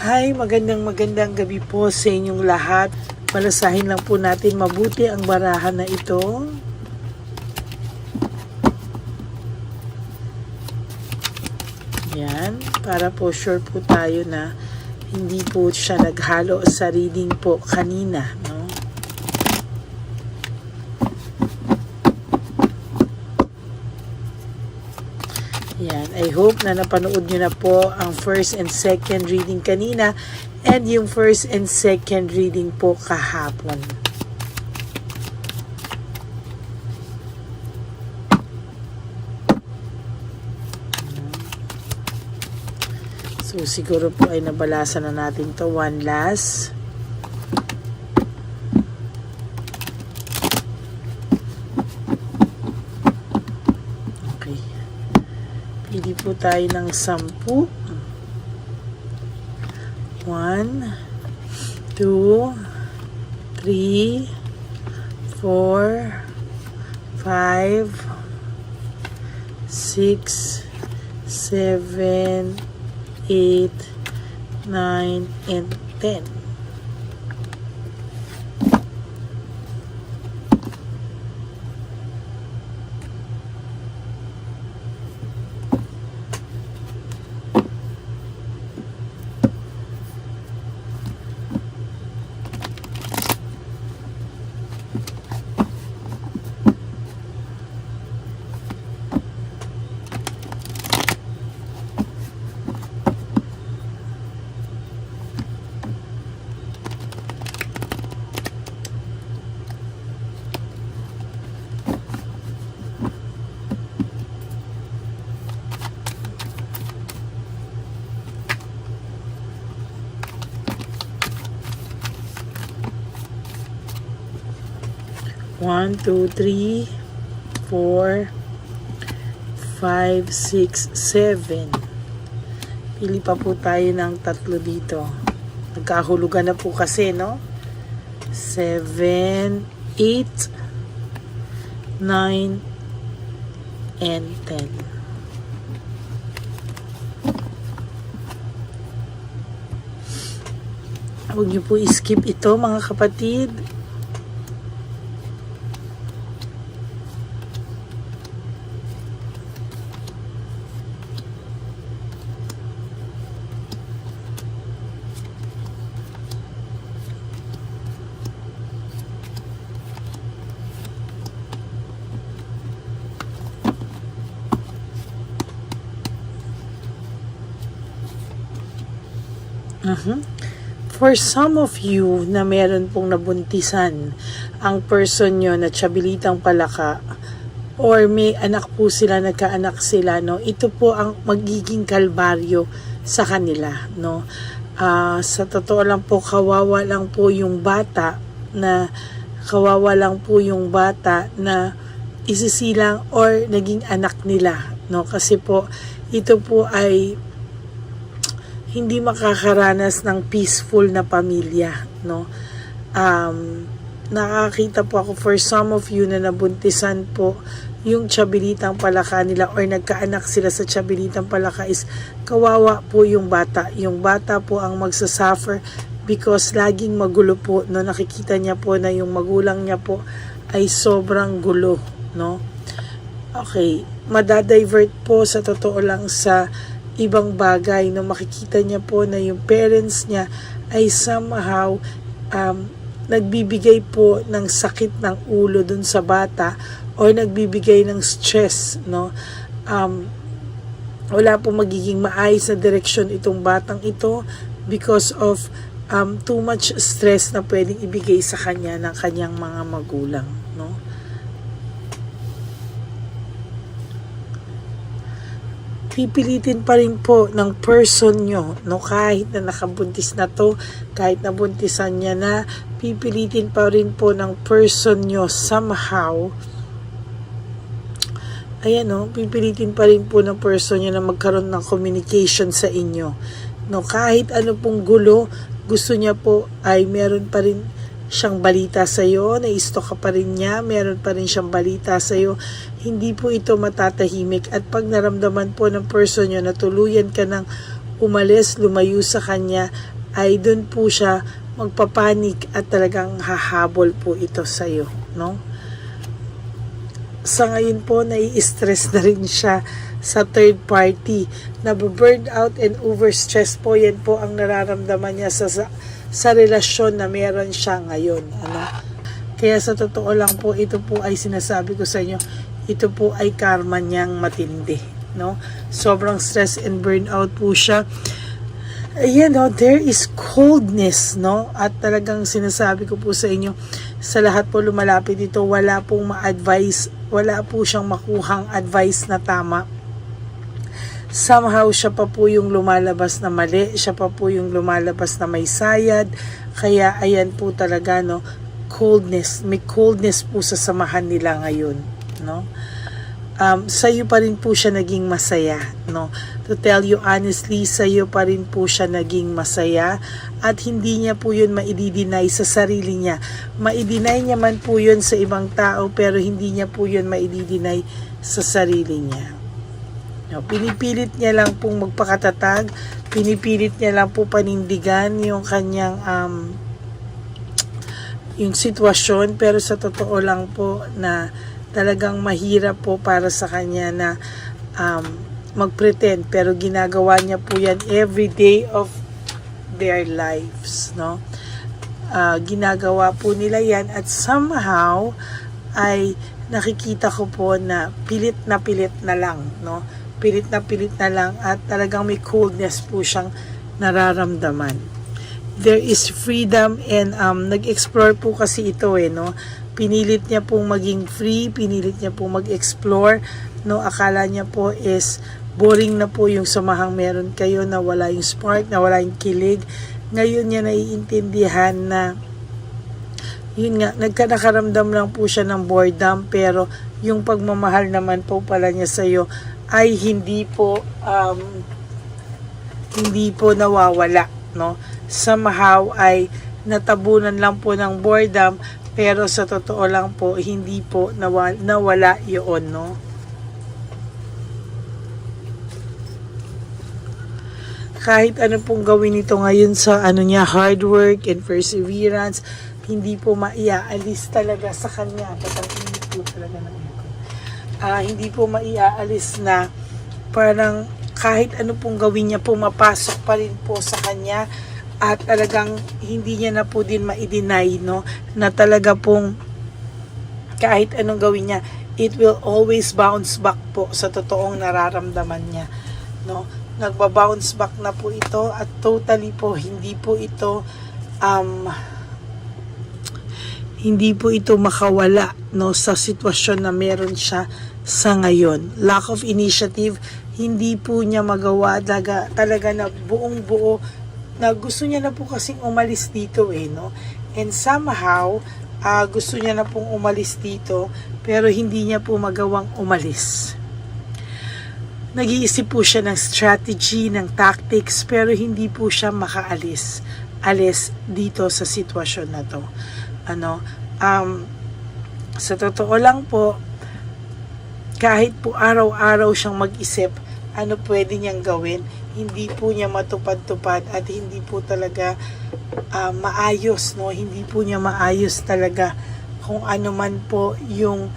Hi, magandang gabi po sa inyong lahat. Palasahin lang po natin mabuti ang barahan na ito. Yan, para po sure po tayo na hindi po siya naghalo sa reading po kanina, no? Yan, I hope na napanood nyo na po ang first and second reading kanina and yung first and second reading po kahapon. So siguro po ay nabalasan na natin to one last. Pili po tayo ng 10. 1, 2, 3, 4, 5, 6, 7, 8, 9, and 10. One, two, 3, 4, 5, 6, 7. Pili pa po tayo ng 3 dito. Nagkahulugan na po kasi, no? 7, 8, 9, and 10. Huwag niyo po i-skip ito, mga kapatid. For some of you na meron pong nabuntisan ang person nyo na tiyabilitang palaka or may anak po sila, nagkaanak sila, no? Ito po ang magiging kalbaryo sa kanila, no? Sa totoo lang po, kawawa lang po yung bata na isisilang or naging anak nila, no? Kasi po ito po ay hindi makakaranas ng peaceful na pamilya, no? Nakakita po ako for some of you na nabuntisan po yung tiyabilitang palaka nila or nagkaanak sila sa tiyabilitang palaka, is kawawa po yung bata. Yung bata po ang magsasuffer because laging magulo po, no? Nakikita niya po na yung magulang niya po ay sobrang gulo, no? Okay, madadivert po sa totoo lang sa ibang bagay, no? Makikita niya po na yung parents niya ay somehow nagbibigay po ng sakit ng ulo dun sa bata or nagbibigay ng stress, no? Wala po magiging maayos na direksyon itong batang ito because of too much stress na pwedeng ibigay sa kanya ng kanyang mga magulang, no? Pipilitin pa rin po ng person nyo, no? Kahit na nakabuntis na to, kahit nabuntisan niya na, pipilitin pa rin po ng person nyo somehow. Ayan, no? Pipilitin pa rin po ng person nyo na magkaroon ng communication sa inyo, no? Kahit ano pong gulo, gusto niya po ay meron pa rin siyang balita sa iyo, na-stalk ka pa rin niya, meron pa rin siyang balita sa iyo. Hindi po ito matatahimik, at pag naramdaman po ng person nyo na tuluyan ka ng umalis, lumayo sa kanya, ay doon po siya magpapanik at talagang hahabol po ito sa'yo, no? Sa ngayon po, nai-stress na rin siya sa third party. Nabu-burn out and overstress po, yan po ang nararamdaman niya sa relasyon na meron siya ngayon. Ano? Kaya sa totoo lang po, ito po ay sinasabi ko sa inyo, ito po ay karma niyang matindi. No? Sobrang stress and burnout po siya. Ayan, no, there is coldness, no? At talagang sinasabi ko po sa inyo, sa lahat po lumalapit dito, wala pong ma-advise, wala po siyang makuhang advice na tama. Somehow, siya pa po yung lumalabas na mali, siya pa po yung lumalabas na may sayad. Kaya, ayan po talaga, no, coldness, may coldness po sa samahan nila ngayon, no? Sa'yo pa rin po siya naging masaya, no? To tell you honestly, sa'yo pa rin po siya naging masaya at hindi niya po yun maidideny sa sarili niya. Maideny niya man po yun sa ibang tao pero hindi niya po yun maidideny sa sarili niya. No, pinipilit niya lang pong magpakatatag, pinipilit niya lang po panindigan yung kanyang yung sitwasyon, pero sa totoo lang po na talagang mahirap po para sa kanya na mag-pretend, pero ginagawa niya po yan every day of their lives, no? Ginagawa po nila yan at somehow ay nakikita ko po na pilit na lang, no? Pilit na lang at talagang may coldness po siyang nararamdaman. There is freedom and nag-explore po kasi ito no? Pinilit niya pong maging free, pinilit niya pong mag-explore, no? Akala niya po is boring na po yung samahang meron kayo, na wala yung spark, na wala yung kilig. Ngayon niya naiintindihan na yun nga, nagkanakaramdam lang po siya ng boredom, pero yung pagmamahal naman po pala niya sa'yo ay hindi po nawawala, no? Somehow ay natabunan lang po ng boredom, pero sa totoo lang po hindi po nawala yun, no? Kahit ano pong gawin nito ngayon sa hard work and perseverance, hindi po maiaalis talaga sa kanya. Hindi po talaga hindi po maiaalis na parang kahit ano pong gawin niya, pumapasok pa rin po sa kanya at talagang hindi niya na po din ma-deny, no? Na talaga pong kahit anong gawin niya, it will always bounce back po sa totoong nararamdaman niya, no? Nagba-bounce back na po ito at totally po hindi po ito makawala, no, sa sitwasyon na meron siya sa ngayon. Lack of initiative, hindi po niya magawa talaga na buong buo na gusto niya na po kasing umalis dito no? And somehow gusto niya na pong umalis dito pero hindi niya po magawang umalis. Nag-iisip po siya ng strategy, ng tactics, pero hindi po siya makaalis dito sa sitwasyon na to. Sa totoo lang po, kahit po araw-araw siyang mag-isip ano pwede niyang gawin, hindi po niya matupad-tupad at hindi po talaga maayos, no? Hindi po niya maayos talaga kung ano man po yung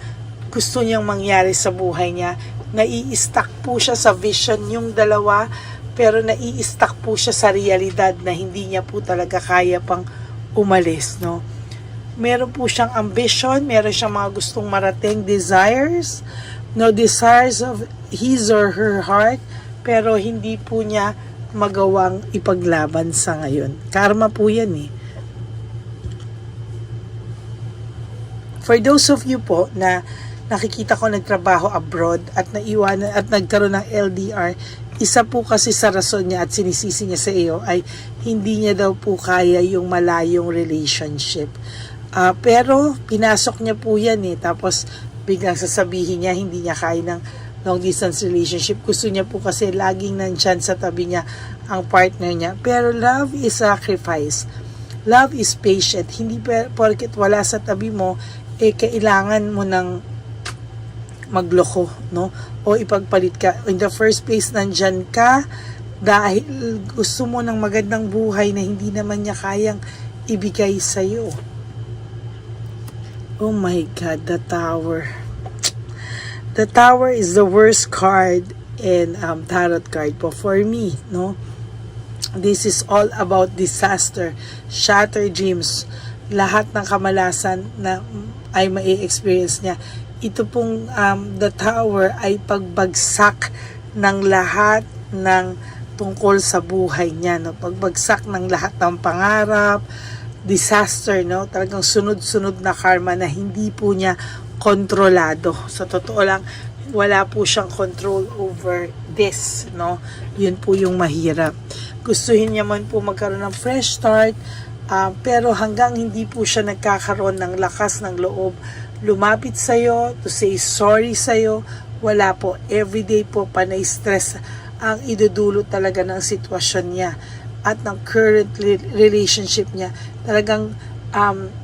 gusto niyang mangyari sa buhay niya. Nai-stuck po siya sa vision yung dalawa, pero nai-stuck po siya sa realidad na hindi niya po talaga kaya pang umalis, no? Meron po siyang ambition, meron siyang mga gustong marating, desires of his or her heart, pero hindi po niya magawang ipaglaban sa ngayon. Karma po yan For those of you po na nakikita ko nagtrabaho abroad at naiwanan at nagkaroon ng LDR, isa po kasi sa rason niya at sinisisi niya sa iyo ay hindi niya daw po kaya yung malayong relationship. Pero pinasok niya po yan tapos biglang sasabihin niya hindi niya kaya ng long distance relationship. Gusto niya po kasi laging nandyan sa tabi niya ang partner niya. Pero love is sacrifice. Love is patient. Hindi porket wala sa tabi mo, kailangan mo ng magloko, no? O ipagpalit ka. In the first place, nandyan ka dahil gusto mo ng magandang buhay na hindi naman niya kayang ibigay sa'yo. Oh my God, the Tower. The Tower is the worst card in tarot card po for me, no? This is all about disaster, shattered dreams, lahat ng kamalasan na ay mai-experience niya. Ito pong the Tower ay pagbagsak ng lahat ng tungkol sa buhay niya, no? Pagbagsak ng lahat ng pangarap, disaster, no? Talagang sunod-sunod na karma na hindi po niya kontrolado. Sa totoo lang, wala po siyang control over this, no? Yun po yung mahirap. Gustuhin niya man po magkaroon ng fresh start, pero hanggang hindi po siya nagkakaroon ng lakas ng loob, lumapit sa'yo, to say sorry sa'yo, wala po. Everyday po panay stress ang idudulot talaga ng sitwasyon niya at ng current relationship niya. Talagang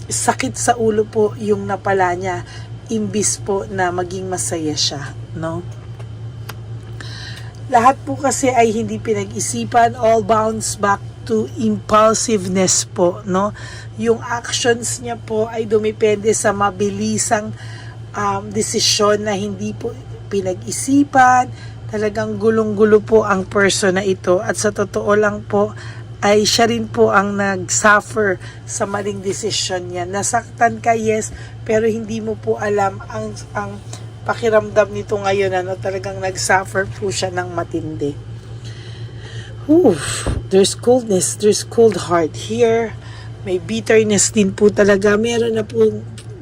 sakit sa ulo po yung napala niya, imbis po na maging masaya siya, no? Lahat po kasi ay hindi pinag-isipan, all bounce back to impulsiveness po, no? Yung actions niya po ay dumepende sa mabilisang desisyon na hindi po pinag-isipan. Talagang gulong-gulo po ang person na ito, at sa totoo lang po ay siya rin po ang nag-suffer sa maling desisyon niya. Nasaktan ka, yes, pero hindi mo po alam ang pakiramdam nito ngayon, ano, talagang nag-suffer po siya ng matindi. There's coldness, there's cold heart here. May bitterness din po talaga. Meron na po,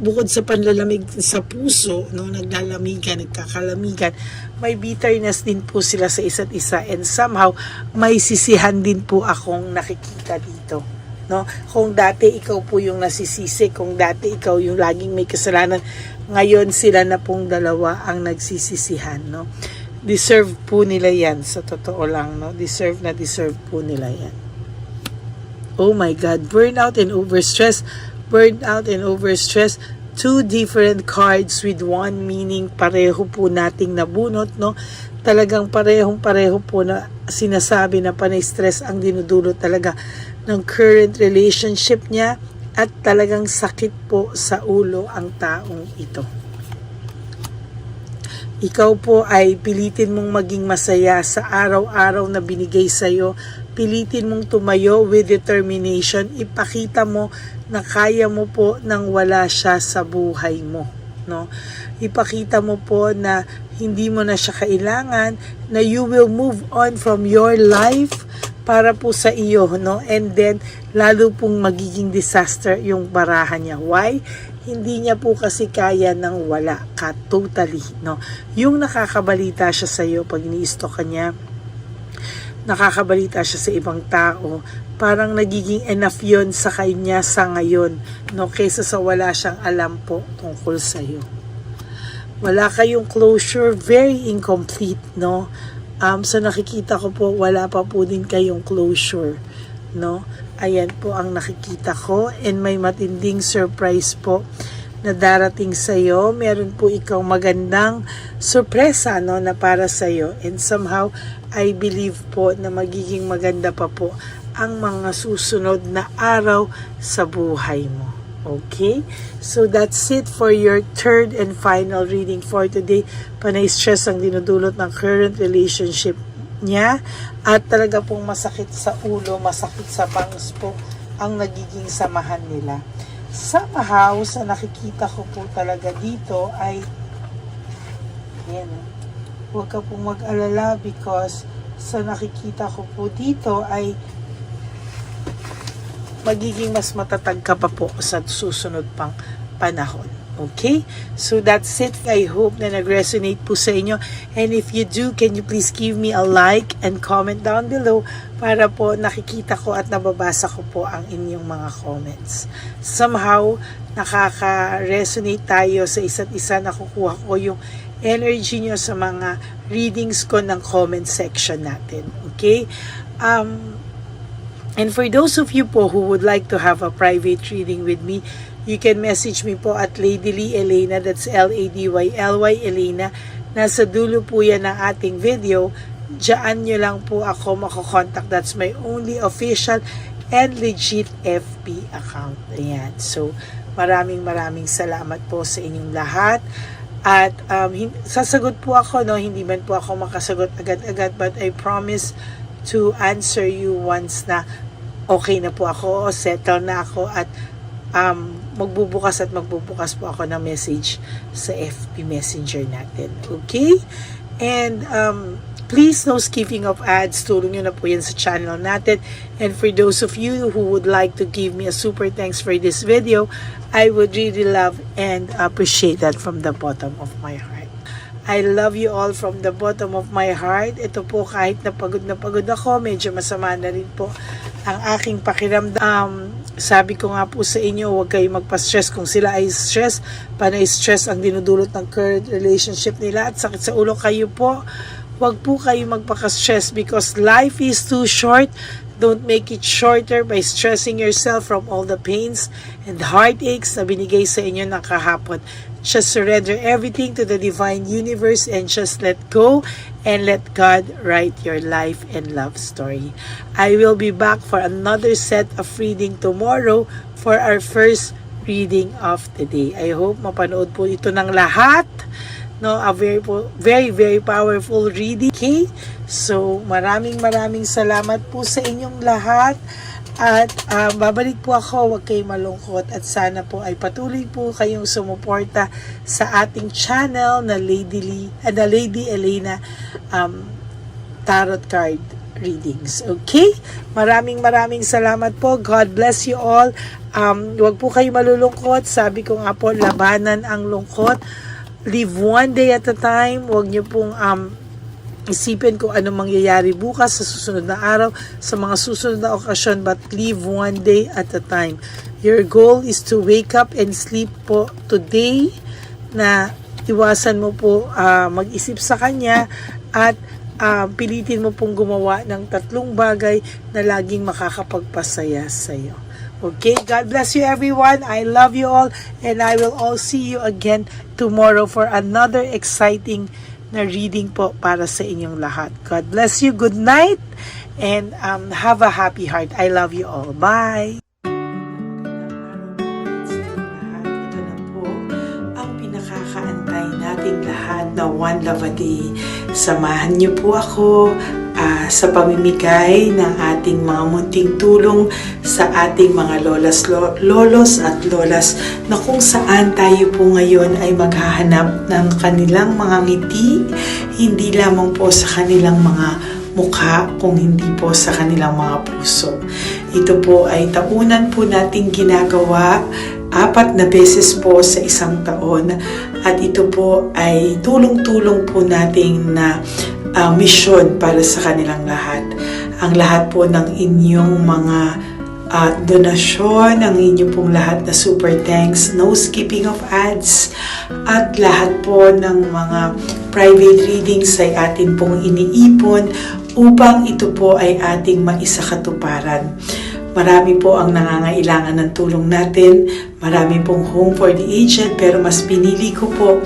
bukod sa panlalamig sa puso, no, naglalamigan, nagkakalamigan, may bitterness din po sila sa isa't isa, and somehow may sisihan din po akong nakikita dito, no? Kung dati ikaw po yung nasisisi, kung dati ikaw yung laging may kasalanan, ngayon sila na pong dalawa ang nagsisisihan, no? Deserve po nila yan, sa totoo lang, no? Deserve po nila yan. Oh my God, burnout and overstress. Burnout and overstress, two different cards with one meaning. Pareho po nating nabunot, no? Talagang pareho po na sinasabi na panay stress ang dinudulot talaga ng current relationship niya, at talagang sakit po sa ulo ang taong ito. Ikaw po ay pilitin mong maging masaya sa araw-araw na binigay sa'yo. Pilitin mong tumayo with determination. Ipakita mo na kaya mo po nang wala siya sa buhay mo, no? Ipakita mo po na hindi mo na siya kailangan, na you will move on from your life para po sa iyo, no? And then lalo pong magiging disaster yung barahan niya. Why? Hindi niya po kasi kaya nang wala ka totally, no? Yung nakakabalita siya sa iyo pag ini-stalk ka niya, nakakabalita siya sa ibang tao, parang nagiging enough yon sa kanya sa ngayon, no? Kaysa sa wala siyang alam po tungkol sa iyo. Wala kayong closure, very incomplete, no? Sa nakikita ko po, wala pa po din kayong closure, no? Ayan po ang nakikita ko, and may matinding surprise po na darating sa iyo. Meron po ikaw magandang sorpresa, no, na para sa iyo, and somehow I believe po na magiging maganda pa po ang mga susunod na araw sa buhay mo. Okay? So that's it for your third and final reading for today. Panay stress ang dinudulot ng current relationship niya, at talaga pong masakit sa ulo, masakit sa bangs po ang nagiging samahan nila. Somehow, sa nakikita ko po talaga dito ay yan, huwag ka pong mag-alala, because sa nakikita ko po dito ay magiging mas matatag ka pa po sa susunod pang panahon. Okay? So that's it. I hope na nag-resonate po sa inyo. And if you do, can you please give me a like and comment down below para po nakikita ko at nababasa ko po ang inyong mga comments. Somehow, nakaka-resonate tayo sa isa't isa. Nakukuha ko yung energy nyo sa mga readings ko ng comment section natin. Okay? And for those of you po who would like to have a private reading with me, you can message me po at Lady Lee Elena, that's Ladyly Elena. Nasa dulo po yan ng ating video. Diyan nyo lang po ako makokontak. That's my only official and legit FB account. Ayan. So, maraming salamat po sa inyong lahat. At sasagot po ako, no? Hindi man po ako makasagot agad-agad, but I promise to answer you once na okay na po ako, settle na ako, at magbubukas po ako ng message sa FB Messenger natin. Okay? And please, no skipping of ads. Tulong nyo na po yan sa channel natin. And for those of you who would like to give me a super thanks for this video, I would really love and appreciate that from the bottom of my heart. I love you all from the bottom of my heart. Ito po, kahit na pagod ako, medyo masama na rin po ang aking pakiramdam. Sabi ko nga po sa inyo, huwag kayong magpa-stress. Kung sila ay stress, panay stress ang dinudulot ng current relationship nila at sakit sa ulo, kayo po, huwag po kayong magpaka-stress because life is too short. Don't make it shorter by stressing yourself from all the pains and heartaches na binigay sa inyo ng kahapon. Just surrender everything to the divine universe and just let go and let God write your life and love story. I will be back for another set of reading tomorrow for our first reading of the day. I hope mapanood po ito ng lahat. No, a very powerful reading. Okay? So, maraming salamat po sa inyong lahat. At babalik po ako, huwag kayong malungkot, at sana po ay patuloy po kayong sumuporta sa ating channel na Lady Elena Tarot Card Readings. Okay? Maraming salamat po. God bless you all. Huwag po kayong malulungkot. Sabi ko nga po, labanan ang lungkot. Live one day at a time. Huwag niyo pong isipin kung ano mangyayari bukas sa susunod na araw, sa mga susunod na okasyon, but live one day at a time. Your goal is to wake up and sleep po today, na iwasan mo po mag-isip sa kanya, at pilitin mo pong gumawa ng 3 bagay na laging makakapagpasaya sa iyo. Okay, God bless you everyone. I love you all, and I will all see you again tomorrow for another exciting na reading po para sa inyong lahat. God bless you. Good night and have a happy heart. I love you all. Bye! Ito na po ang pinakakaantay nating lahat na One Love a Day. Samahan niyo po ako sa pamimigay ng ating mga munting tulong sa ating mga lolos at lolas, na kung saan tayo po ngayon ay maghahanap ng kanilang mga ngiti, hindi lamang po sa kanilang mga mukha, kung hindi po sa kanilang mga puso. Ito po ay taunan po nating ginagawa 4 na beses po sa isang taon, at ito po ay tulong-tulong po nating na misyon para sa kanilang lahat. Ang lahat po ng inyong mga donasyon, ang inyong pong lahat na super thanks, no skipping of ads, at lahat po ng mga private readings ay atin pong iniipon upang ito po ay ating maisakatuparan. Marami po ang nangangailangan ng tulong natin. Marami pong home for the aged, pero mas pinili ko po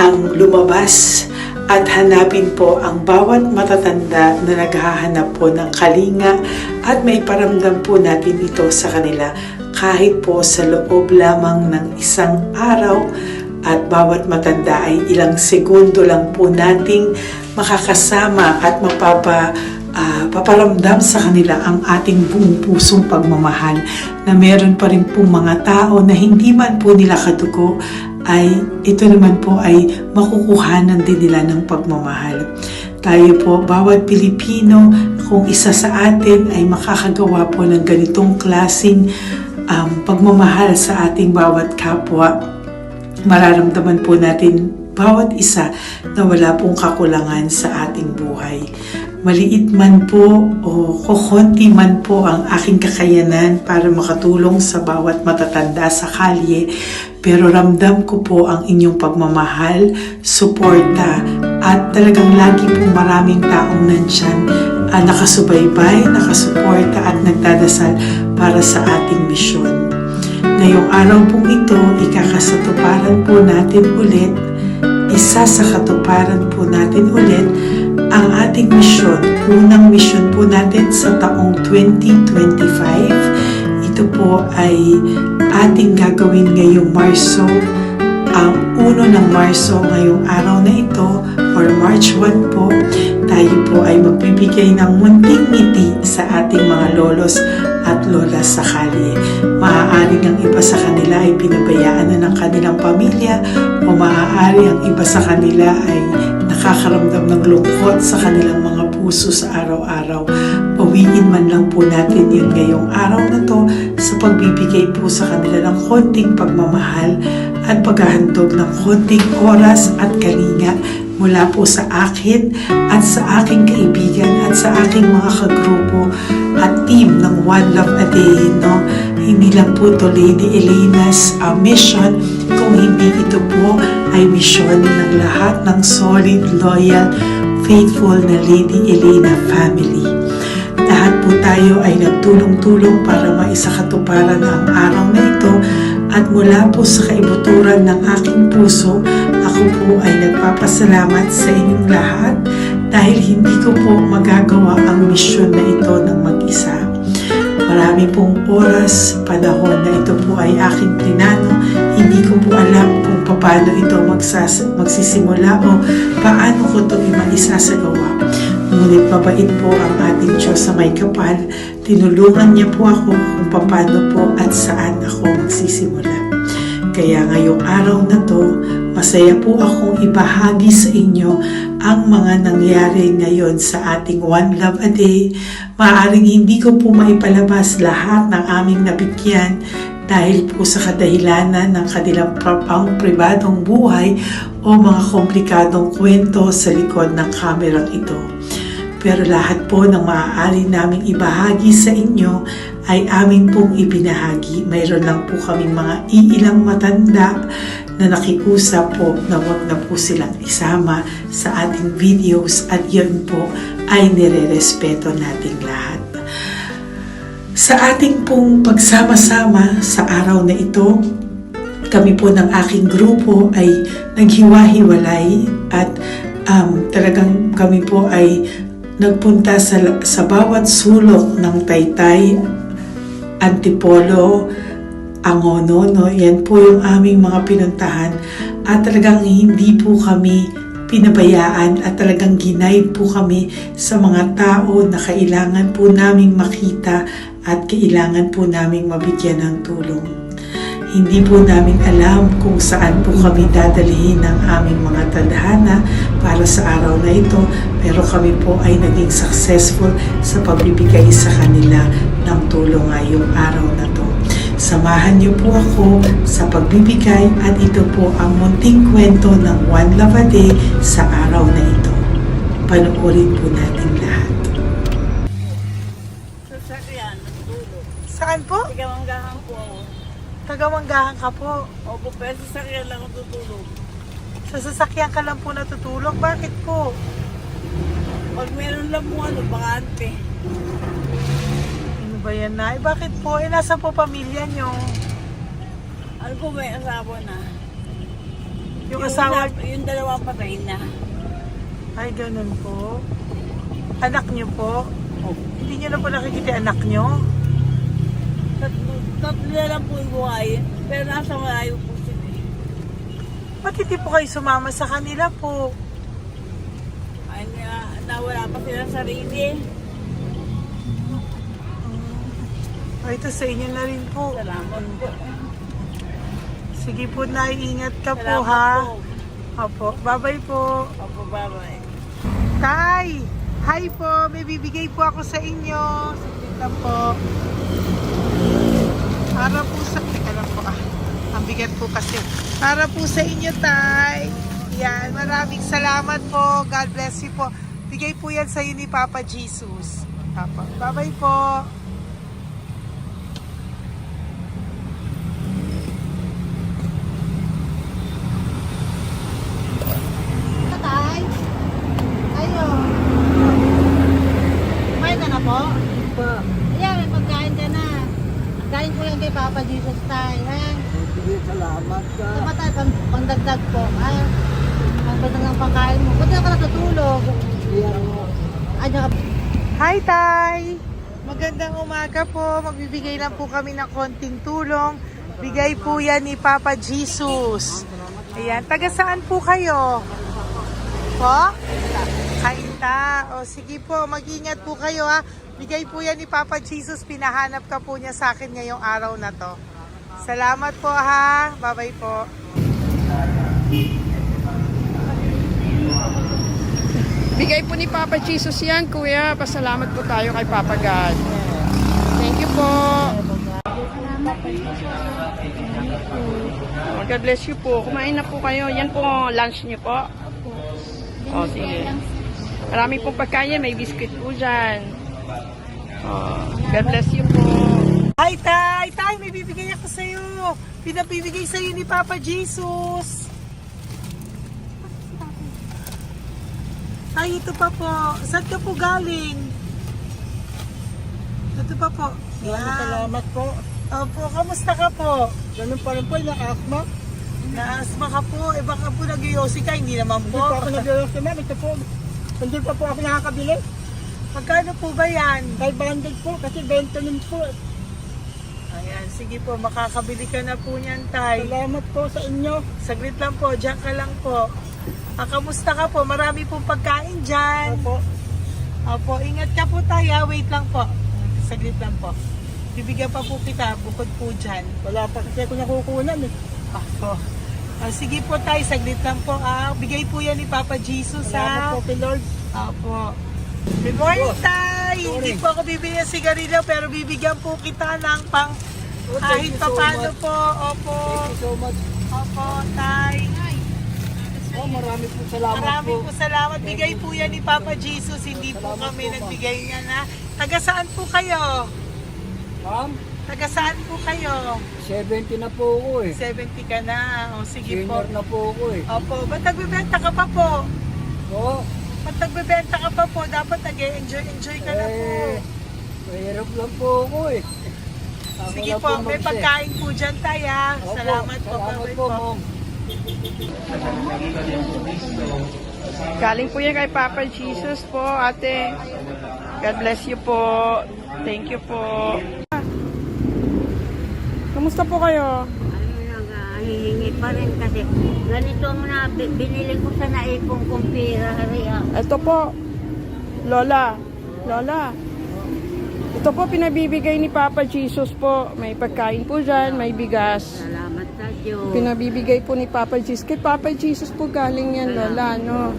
ang lumabas at hanapin po ang bawat matatanda na naghahanap po ng kalinga, at may paramdam po natin ito sa kanila kahit po sa loob lamang ng isang araw, at bawat matanda ay ilang segundo lang po nating makakasama at paparamdam sa kanila ang ating buong pusong pagmamahal, na meron pa rin po mga tao na hindi man po nila kadugo, ay ito naman po ay makukuhanan din nila ng pagmamahal. Tayo po, bawat Pilipino, kung isa sa atin ay makakagawa po ng ganitong klaseng pagmamahal sa ating bawat kapwa, mararamdaman po natin bawat isa na wala pong kakulangan sa ating buhay. Maliit man po o kokonti man po ang aking kakayanan para makatulong sa bawat matatanda sa kalye, pero ramdam ko po ang inyong pagmamahal, suporta, at talagang lagi po maraming taong nandyan, nakasubaybay, nakasuporta at nagdadasal para sa ating misyon. Ngayong araw pong ito, ikakasatuparan po natin ulit, isa sa katuparan po natin ulit, ang ating misyon. Unang misyon po natin sa taong 2025. Ito po ay ating gagawin ngayong Marso, ang 1 ng Marso, ngayong araw na ito, or March 1 po. Tayo po ay magbibigay ng munting ngiti sa ating mga lolos at lolas sa kalye. Maaari ang iba sa kanila ay pinabayaan na ng kanilang pamilya, o maaari ang iba sa kanila ay nakakaramdam ng lungkot sa kanilang mga puso sa araw-araw. Pawiin man lang po natin yun ngayong araw na to sa pagbibigay po sa kanila ng konting pagmamahal at paghahandog ng konting oras at kalinga mula po sa akin at sa aking kaibigan at sa aking mga kagrupo at team ng One Love a Day. No? Hindi lang po to Lady Elena's mission, kung hindi ito po ay mission ng lahat ng solid, loyal, faithful na Lady Elena family. Lahat po tayo ay nagtulong-tulong para maisakatuparan ang araw na ito, at mula po sa kaibuturan ng aking puso, ako po ay nagpapasalamat sa inyong lahat dahil hindi ko po magagawa ang misyon na ito ng mag-isa. Marami pong oras, panahon na ito po ay aking plinano. Hindi ko po alam kung paano ito magsisimula o paano ko ito maisasagawa. Ngunit mabait po ang ating Diyos sa may kapal. Tinulungan niya po ako kung paano po at saan ako magsisimula. Kaya ngayong araw na to, masaya po akong ibahagi sa inyo ang mga nangyari ngayon sa ating One Love a Day. Maaaring hindi ko po maipalabas lahat ng aming nabigyan dahil po sa kadahilanan ng kanilang pribadong buhay o mga komplikadong kwento sa likod ng kamerang ito. Pero lahat po ng maaari naming ibahagi sa inyo ay amin pong ibinahagi. Mayroon lang po kaming mga iilang matanda na nakiusap po na wag na po silang isama sa ating videos, at yun po ay nire-respeto nating lahat. Sa ating pong pagsama-sama sa araw na ito, kami po ng aking grupo ay naghiwa-hiwalay at talagang kami po ay nagpunta sa bawat sulok ng Taytay, Antipolo, Angono, no? Yan po yung aming mga pinuntahan, at talagang hindi po kami pinabayaan at talagang ginaid po kami sa mga tao na kailangan po naming makita at kailangan po naming mabigyan ng tulong. Hindi po namin alam kung saan po kami dadalhin ng aming mga tadhana para sa araw na ito, pero kami po ay naging successful sa pagbibigay sa kanila ng tulong ngayong araw na to. Samahan niyo po ako sa pagbibigay, at ito po ang munting kwento ng One Love a Day sa araw na ito. Panoorin po natin lahat. Sasakyan, natutulog. Saan po? Tagamanggahan po ako. Tagamanggahan ka po. Opo, pero sasakyan lang ako tutulog. Sa sasakyan ka lang po natutulog? Bakit po? Pag meron lang po bakante. Ano ba yan, Nay? Bakit po? Nasa po pamilya nyo? Ano po, may asawa na. Yung asawa... Yung dalawa patay na. Ay, ganun po. Anak nyo po? Opo. Hindi nyo na po nakikita anak nyo? Tatlo na lang po yung buhay. Pero nasa malayo po sila. Ba't hindi po kayo sumama sa kanila po? Ay, nawala pa sila sa sarili. Ay, ito sa inyo na rin po. Salamat po. Sige po, Nay. Ingat ka po, Salamat ha? po. Opo. Bye-bye po. Opo, bye-bye. Tay! Hi po! May bibigay po ako sa inyo. Saglit lang po. Para po sa... Teka lang po, ang bigat po kasi. Para po sa inyo, Tay. Yan. Maraming salamat po. God bless you po. Bigay po yan sa iyo ni Papa Jesus. Papa. Bye-bye po. Tay? Ayo. Kumain ka na po? Po. Ayan, may pagkain ka na. Kain ko lang kay Papa Jesus tayo, ha? Sige, salamat ka. Tamatay, pangdagdag po, ha? Ang ganda ng pagkain mo. Ba't ka natutulog? Iyan mo. Ano? Hi, Tay! Magandang umaga po. Magbibigay lang po kami ng konting tulong. Bigay po yan ni Papa Jesus. Ayan. Taga saan po kayo? Po? Kainta. O sige po, mag-ingat po kayo ha. Bigay po yan ni Papa Jesus. Pinahanap ka po niya sa akin ngayong araw na to. Salamat po ha. Bye-bye po. Bigay po ni Papa Jesus yan, Kuya. Pasalamat po tayo kay Papa God. Thank you po. Oh, God bless you po. Kumain na po kayo. Yan po lunch niyo po. Oh, sige. Marami pong pagkain. May biscuit po dyan. Oh, God bless you po. Hi, Tay! Tay, may bibigay ako sa'yo. Pinabibigay sa'yo ni Papa Jesus. Tay, ito pa po. Saan ka po galing? Ito pa po. Salamat po. Opo, kamusta ka po? Ganun pa rin po, na-asma. Na-asma ka po. Eh baka po nag-iossi ka, hindi naman Hindi po. po ako nag-ios naman. Ito po. Hindi pa po ako nakakabili. Magkano po ba yan? 500 po kasi 20 po. Ayan, sige po, makakabili ka na po niyan, Tay. Salamat po sa inyo. Saglit lang po, diyan ka lang po. Kamusta ka po? Marami pong pagkain dyan. Opo. Opo, ingat ka po tayo. Wait lang po. Saglit lang po. Bibigyan pa po kita bukod po dyan. Wala pa kasi ako nakukunan eh. Opo. Sige po tayo, saglit lang po. Bigay po yan ni Papa Jesus Salamat po kay Lord. Opo. Good morning, Tay! Hindi po ako bibigyan ng sigarilyo pero bibigyan po kita ng pang kahit Thank you pa so paano much. po. Opo. Thank you so much. Opo, Tay. Oh, marami po salamat Marami po. po salamat. Bigay po yan ni Papa Jesus. Hindi po Salamat kami po, nagbigay niya na. Taga saan po kayo? Ma'am, Taga saan po kayo? 70 na po ako eh. 70 ka na. O sige po. Senior na po ako eh. Opo. Ba't nagbibenta ka pa po? Oo. Ba't nagbibenta ka pa po? Dapat nag-enjoy ka na po. Mahirap lang po ako eh. Ako Sige lang po. May mag-set. pagkain po dyan tayo. Opo, Salamat po. Salamat Bye-bye po, ma'am. Galing po yan kay Papa Jesus po, ate. God bless you po. Thank you po. Kamusta po kayo? Hihingi pa rin kasi ganito ang binili ko sa naipong kong pera. Ito po, Lola. Lola. Ito po pinabibigay ni Papa Jesus po. May pagkain po dyan, may bigas. Salamat sa Diyos. Pinabibigay po ni Papa Jesus. Kay Papa Jesus po galing yan, Lola, no?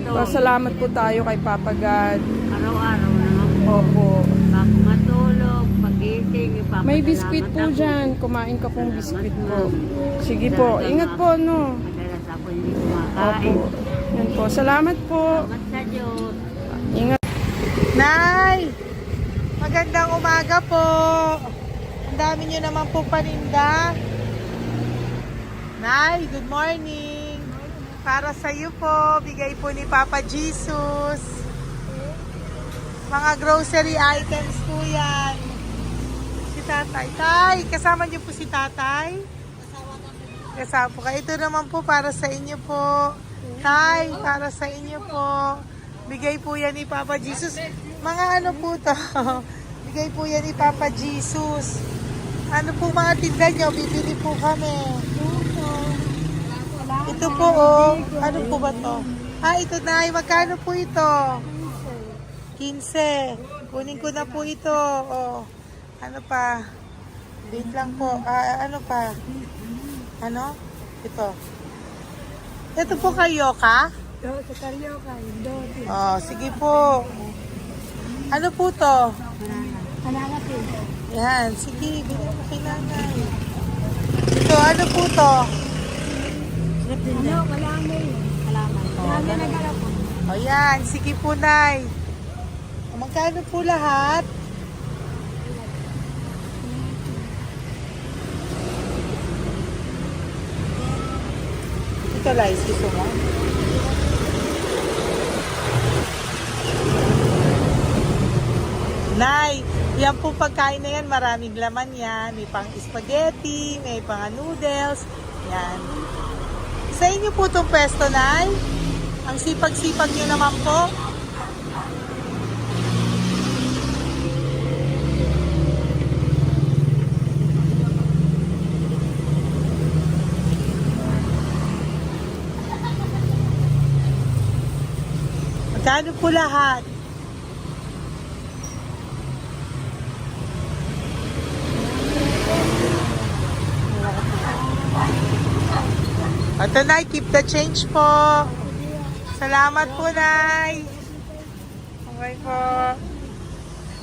Pasalamat po tayo kay Papa God. Araw-araw naman po. Opo. Pag matulog, pagising, ipapasalamat May biskuit po ako. dyan. Kumain ka pong biskuit po. Sige po. Ingat po, no? Madalas ako hindi kumakain. Opo. Yan po. Salamat po. Salamat sa Diyos. Ingat. Nay! Magandang umaga po. Ang dami nyo naman po paninda. Nay, good morning. Para sa iyo po, bigay po ni Papa Jesus. Mga grocery items po yan. Si Tatay. Tay, kasama niyo po si Tatay? Kasama po kayo. Ito naman po para sa inyo po. Tay, para sa inyo po. Bigay po yan ni Papa Jesus. Mga ano po to? Bigay po yan ni Papa Jesus. Ano po mga tinda nyo? Bibili po kami. Ito po oh. Ano po ba to? Ito na. Magkano po ito? 15. Kunin ko na po ito. Oh. Ano pa? Wait lang po. Ano pa? Ano? Ito. Ito po kayo ka? Sa Carioca, Dote. Oh, sige po. Ano po to? Banana po. Yan, sige, bilhin mo kay nanay. Ito, ano po to? Ano? Wala mo yun. Salamat. Salamat na gala po. O yan, sige po, nay. Magkano po lahat? Ito, Lice, gusto mo? Nay, yan po pagkain na yan, maraming laman yan. May pang spaghetti, may pang noodles. Yan. Sa inyo po itong pwesto, Nay? Ang sipag-sipag nyo naman po. Magkano po lahat? Ito, Nay, keep the change po. Salamat po, Nay. Okay po.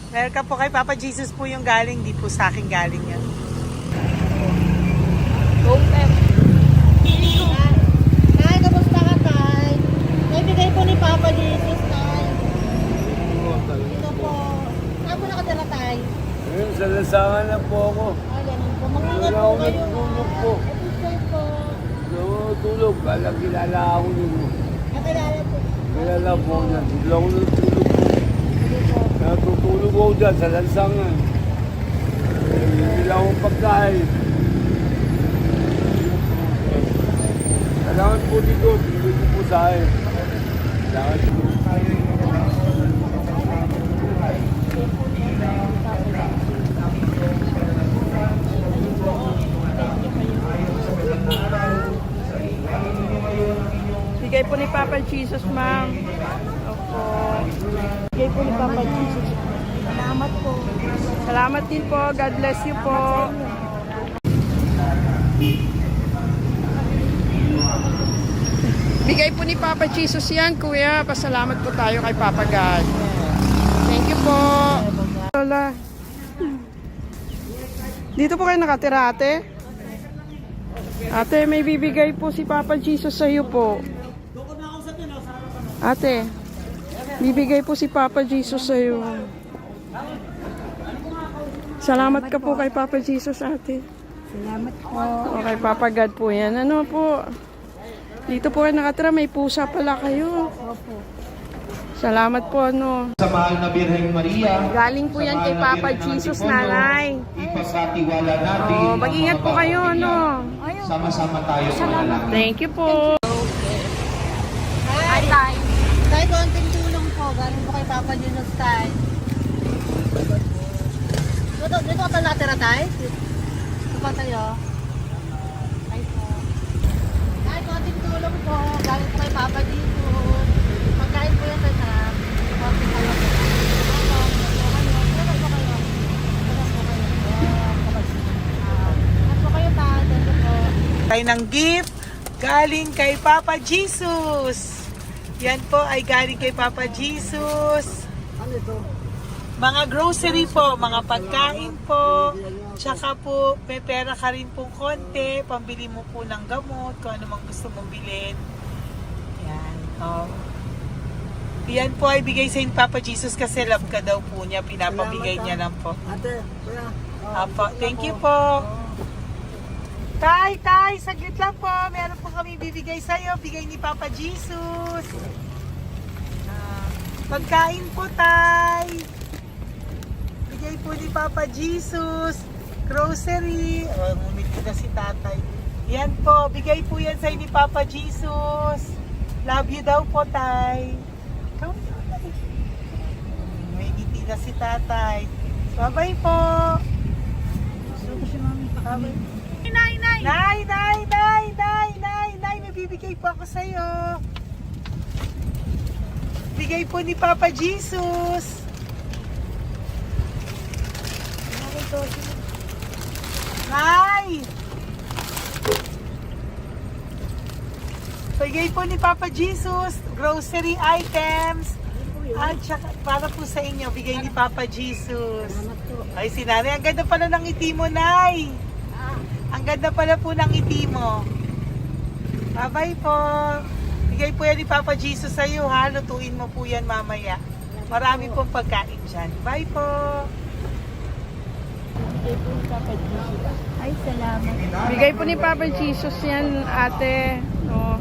Welcome po kay Papa Jesus po yung galing, di po sa akin galing yan. Tay, kamusta ka, Tay? Naibigay po ni Papa Jesus, Tay. Ito po. Saan po nakatira, Tay? Ngayon, sa lasangan na po ako. Ay, ganun po. Mag-ingat Wala po ako kayo. natulog po. Ito po. Natulog. Kala kilala ako nyo. Nakilala po. Kilala po na. Hindi ako natulog po. Natutulog ako dyan sa lansangan. Hindi lang akong pagkain. Kailangan po dito. Hindi ko po sa akin. Kailangan po. Bigay po ni Papa Jesus, ma'am. Opo. Bigay po ni Papa Jesus. Salamat po. Salamat din po. God bless you po. Bigay po ni Papa Jesus yan, kuya. Pasalamat po tayo kay Papa God. Thank you po. Lola. Dito po kayo nakatira, ate? Ate, may bibigay po si Papa Jesus sa iyo po. Ate, bibigay po si Papa Jesus sa iyo. Salamat ka po kay Papa Jesus, ate. Salamat po. O kay Papa God po yan. Ano po? Dito po kayo nakatira, may pusa pala kayo. Opo. Salamat po, ano. Sa mahal na Birheng Maria. Galing po yan kay Papa Jesus, nanay. Ipagkatiwala natin. Oh, mag-ingat po kayo, ano. Sama-sama tayo manalangin. Thank you po. Hi, Tay. Tay, konting tulong po. Galing po kay Papa Jesus, Tay. Dito ka pa natira, Tay? Dito pa tayo. Ay po. Tay, konting tulong po. Galing po kay Papa Jesus. Pagkain po yan, Tay, sa konting tulong po. Tayo ng gift galing kay Papa Jesus. Yan po ay galing kay Papa Jesus. Mga grocery po, mga pagkain po. Tsaka po, may pera ka rin po konti. Pambili mo po ng gamot, kung ano mang gusto mong bilhin. Yan. Yan po ay bigay sa Papa Jesus kasi love ka daw po niya. Pinapabigay niya lang po. Ate, kuya. Apo, thank you po. Tay, saglit lang po. Meron po kami bibigay sa'yo. Bigay ni Papa Jesus. Pagkain po, Tay. Bigay po ni Papa Jesus. Grocery. Ngumiti na si Tatay. Yan po. Bigay po yan sa'yo ni Papa Jesus. Love you daw po, Tay. Come on. May ngiti na si Tatay. Bye-bye po. Bye-bye. Nay, may bibigay po ako sa'yo. Bigay po ni Papa Jesus. Nay! Bigay po ni Papa Jesus, grocery items. At saka, para po sa inyo, bigay ni Papa Jesus. Ay, si Nanay, ang ganda pala ng ngiti mo, Nay. Ang ganda pala po ng ngiti mo. Bye-bye po. Bigay po yan ni Papa Jesus sa iyo, ha? Lutuin mo po yan mamaya. Marami pong pagkain dyan. Bye po. Ay, salamat. Bigay po ni Papa Jesus yan, ate. Oh.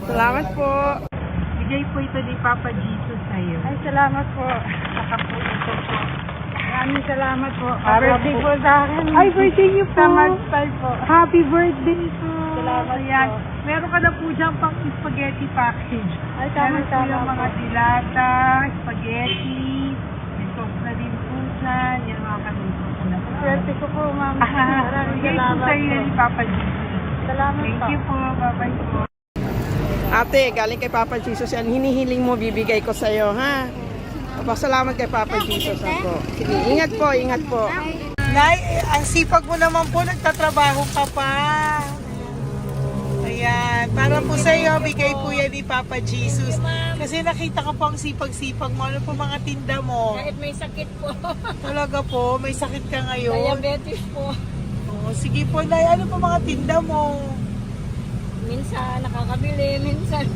Salamat po. Bigay po ito ni Papa Jesus sa iyo. Ay, salamat po. Saka po ito po. Maraming salamat po. Birthday po sa akin. Ay, birthday niyo po. Sa Magpal po. Happy birthday po. Salamat Ayan. po. Meron ka na po dyan pang spaghetti package. Ay, Meron po tama-tama yung mga po. dilata, spaghetti, may sauce na din po dyan. Yan mga kaluto ko na po. Swerte ko po, ma'am. Maraming Bigay po salamat sa iyo po. ni Papa Jesus. Salamat Thank po. you po. Bye-bye po. Ate, galing kay Papa Jesus yan. Hinihiling mo, bibigay ko sa'yo, ha? Pasalamat kay Papa Jesus ako. Sige, ingat po, ingat po. Nay, ang sipag mo naman po, nagtatrabaho ka pa. Ayan, para po sa iyo, bigay po yan ni Papa Jesus. Kasi nakita ko po ang sipag-sipag mo. Ano po mga tinda mo? Kahit may sakit po. Talaga po, may sakit ka ngayon. Diabetes po. Oh, sige po, Nay, ano po mga tinda mo? Minsan nakakabili, minsan.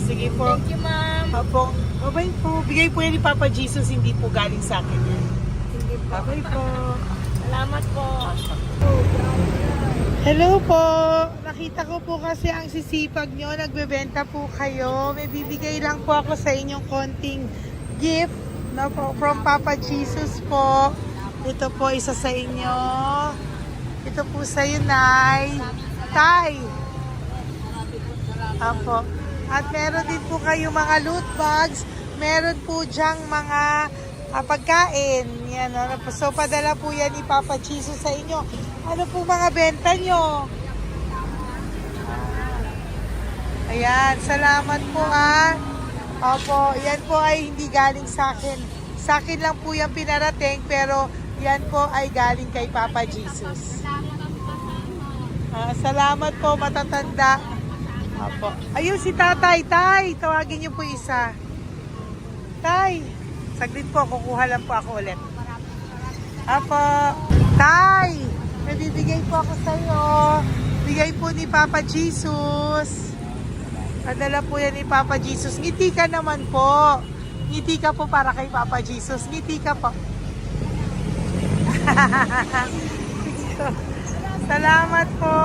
Sige po. Thank you, ma'am. Apo, babay po. Bigay po yan ni Papa Jesus, hindi po galing sa akin yan. Sige po. Babay po. Salamat po. Hello po! Nakita ko po kasi ang sisipag nyo, nagbebenta po kayo. May bibigay lang po ako sa inyong konting gift no, po, from Papa Jesus po. Ito po isa sa inyo. Ito po sa iyo, Nay. Tay! Apo. At meron din po kayo mga loot bags. Meron po dyang mga pagkain. Yan, so, padala po yan ni Papa Jesus sa inyo. Ano po mga benta nyo? Ayan, salamat po Opo, yan po ay hindi galing sa akin. Sa akin lang po yan pinarating, pero yan po ay galing kay Papa Jesus. Salamat po, matatanda. Opo. Ayun si Tatay. Tay, tawagin niyo po isa. Tay, saglit po, kukuha lang po ako ulit. Apo. Tay, may bibigay po ako sa iyo. Bigay po ni Papa Jesus. Padala po yan ni Papa Jesus. Ngiti ka naman po. Ngiti ka po para kay Papa Jesus. Ngiti ka po. Salamat po.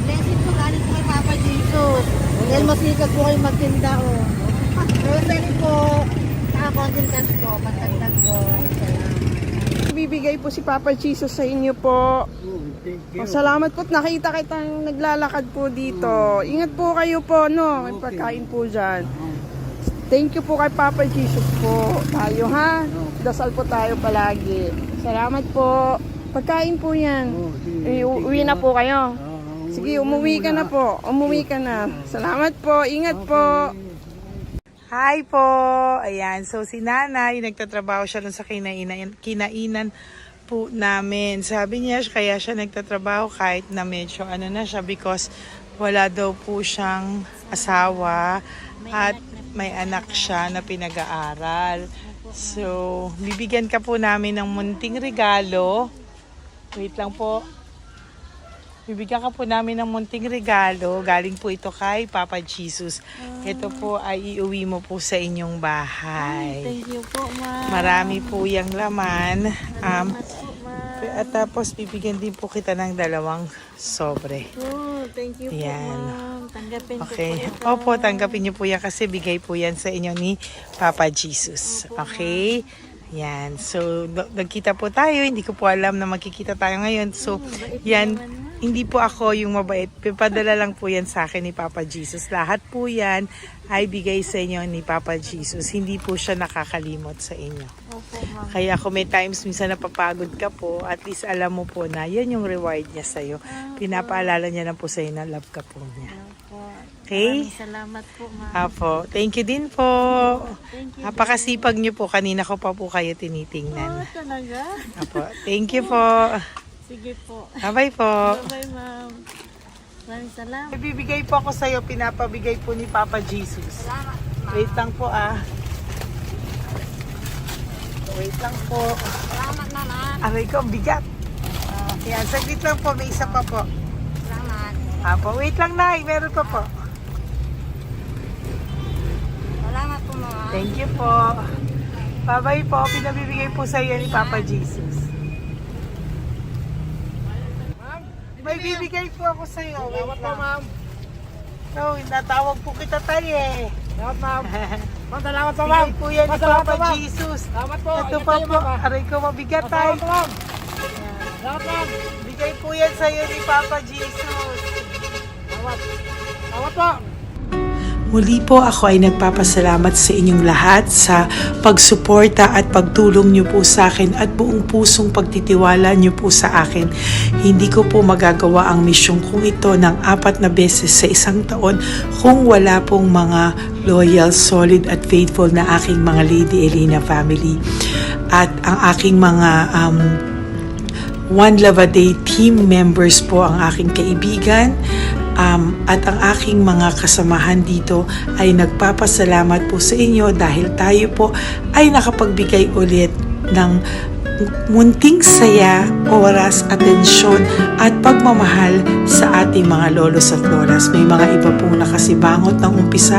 Blessing po galing po kay Papa Jesus. Dahil masikap po kayo magtinda o. Rosary po. Saka content cash po. Matagdag po. Bibigay po si Papa Jesus sa inyo po. Salamat po. Nakita kitang naglalakad po dito. Ingat po kayo po, no? May pagkain po dyan. Thank you po kay Papa Jesus po. Tayo, ha? Dasal po tayo palagi. Salamat po. Pagkain po yan. Uwi na po kayo. Sige, umuwi ka na po. Umuwi ka na. Salamat po. Ingat po. Hi po! Ayan, so si Nanay, nagtatrabaho siya dun sa kinainan po namin. Sabi niya, kaya siya nagtatrabaho kahit na medyo ano na siya because wala daw po siyang asawa at may anak siya na pinag-aaral. So, bibigyan ka po namin ng munting regalo. Wait lang po. Bibigyan ka po namin ng munting regalo. Galing po ito kay Papa Jesus. Ito po ay iuwi mo po sa inyong bahay. Thank you po, ma'am. Marami po yung laman. At tapos bibigyan din po kita ng 2 sobre. Oh, thank you po, Yan. ma'am. Tanggapin Okay. ko po. Opo, tanggapin niyo po yan kasi bigay po yan sa inyo ni Papa Jesus. Okay? Yan. So, nagkita po tayo. Hindi ko po alam na magkikita tayo ngayon. So, yan. Hindi po ako yung mabait. Padala lang po yan sa akin ni Papa Jesus. Lahat po yan ay bigay sa inyo ni Papa Jesus. Hindi po siya nakakalimot sa inyo. Opo, ma'am. Kaya kung may times minsan napapagod ka po, at least alam mo po na yan yung reward niya sa'yo. Pinapaalala niya na po sa'yo na love ka po niya. Opo. Okay? Maraming salamat po, ma'am. Apo. Thank you din po. Thank you. Napakasipag niyo po. Kanina ko pa po kayo tinitingnan. Talaga? Apo. Thank you po. Sige po. Bye-bye po. Bye-bye, ma'am. Maraming salamat. Ibibigay po ako sa'yo, pinapabigay po ni Papa Jesus. Wait lang po Wait lang po. Salamat, ma'am. Aray ko, ang bigat. Yan, saglit lang po, may isa pa po. Salamat. Apo, wait lang na, meron pa po. Salamat po mga. Thank you po. Bye-bye po, pinabibigay po sa iyo ni Papa Jesus. May bibigay po ako sa iyo. Wait lang. ma'am. No, natawag po kita tayo eh. Salamat, ma'am. Ma'am, salamat po, Bigay po yan ni Salamat Papa po, ma'am. Jesus. Salamat po. Ito Ingat pa kayo, po, ma'am. aray ko mabigat tayo. Salamat po, ma'am. Salamat, ma'am. Bigay po yan sa iyo ni Papa Jesus. Salamat. Salamat po. Muli po ako ay nagpapasalamat sa inyong lahat sa pagsuporta at pagtulong niyo po sa akin at buong pusong pagtitiwala niyo po sa akin. Hindi ko po magagawa ang misyong kong ito ng 4 na beses sa isang taon kung wala pong mga loyal, solid at faithful na aking mga Lady Elena family. At ang aking mga One Love a Day team members po ang aking kaibigan. At ang aking mga kasamahan dito ay nagpapasalamat po sa inyo dahil tayo po ay nakapagbigay ulit ng munting saya, oras, atensyon at pagmamahal sa ating mga lolos at lolas. May mga iba pong nakasibangot ng umpisa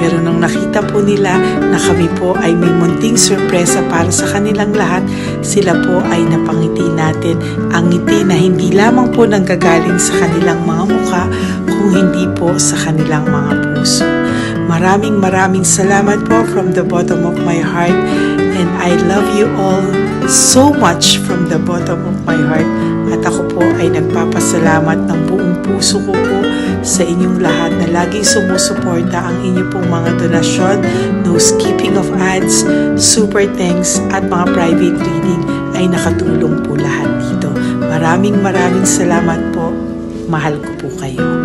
pero nung nakita po nila na kami po ay may munting sorpresa para sa kanilang lahat, sila po ay napangiti natin. Ang ngiti na hindi lamang po nanggagaling sa kanilang mga mukha kung hindi po sa kanilang mga puso. Maraming salamat po from the bottom of my heart, and I love you all so much from the bottom of my heart. At ako po ay nagpapasalamat ng buong puso ko po sa inyong lahat na laging sumusuporta. Ang inyo pong mga donasyon, no skipping of ads, super thanks at mga private reading ay nakatulong po lahat dito. Maraming salamat po. Mahal ko po kayo.